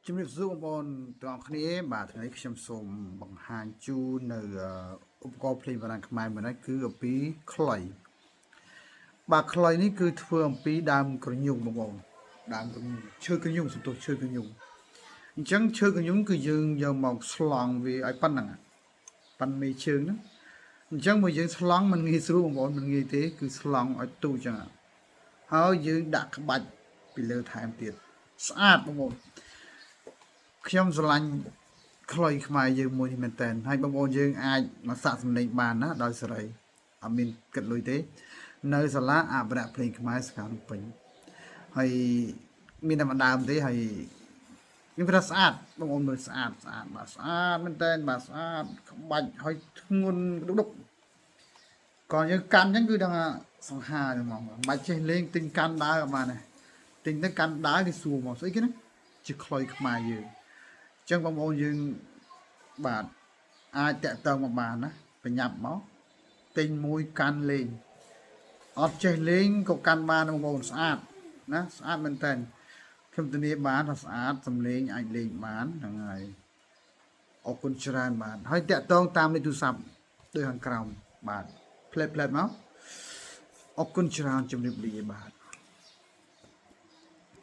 ជំរាបសួរបងប្អូនទាំងអស់គ្នាបាទថ្ងៃនេះខ្ញុំសូមបង្ហាញជូននៅឧបករណ៍ភ្លេងបុរាណខ្មែរមួយនេះគឺអំពីខ្លុយបាទខ្លុយនេះគឺធ្វើអំពីដើមក្រញូងបងប្អូនដើមក្រញូងឈើក្រញូងសំទោសឈើក្រញូងអញ្ចឹងឈើក្រញូងគឺយើងយកមកស្លង់វាឲ្យប៉ុណ្ណឹងប៉ុណ្ណេជើងហ្នឹងអញ្ចឹងមកយើងស្លង់មិនងាយស្រួលបងប្អូនមិនងាយទេគឺស្លង់ឲ្យទូអញ្ចឹងហើយយើងដាក់ក្បាច់ពីលើថែមទៀតស្អាតបងប្អូនខ្ញុំស្រឡាញ់ខ្លុយខ្មែរយើងមួយនេះមែនតើហើយបងប្អូនយើងអាចមកសាកសំឡេងបានណាដោយសេរីអត់មានគិតលុយទេនៅសាលាអភិរក្សភ្លេងខ្មែរសកាលពេញហើយមានតែម្ដងទេហើយខ្ញុំថាស្អាតបងប្អូនមើលស្អាតបាទស្អាតមែនតើបាទស្អាតក្បាច់ហើយធ្ងន់ដុកក៏យើងកាន់អញ្ចឹងគឺដឹងសង្ហាហ្មងមិនបាច់ចេះលេងទិញកាន់ដើរអត់បានទេទិញទៅកាន់ដើរគេសួរមកស្អីគេណាជាខ្លុយខ្មែរយើងអញ្ចឹងបងប្អូនយើងបាទអាចតាក់ទងមកបានណាបញ្ញាប់មកទិញមួយកាន់លេងអត់ចេះលេងក៏កាន់បានបងប្អូនស្អាតណាស្អាតមែនតើខ្ញុំធានាបានថាស្អាតសំលេងអាចលេងបានហ្នឹងហើយអរគុណច្រើនបាទហើយតាក់ទងតាមលេខទូរស័ព្ទដូចខាងក្រោមបាទផ្លែតមកអរគុណច្រើនជំរាបលាបាទ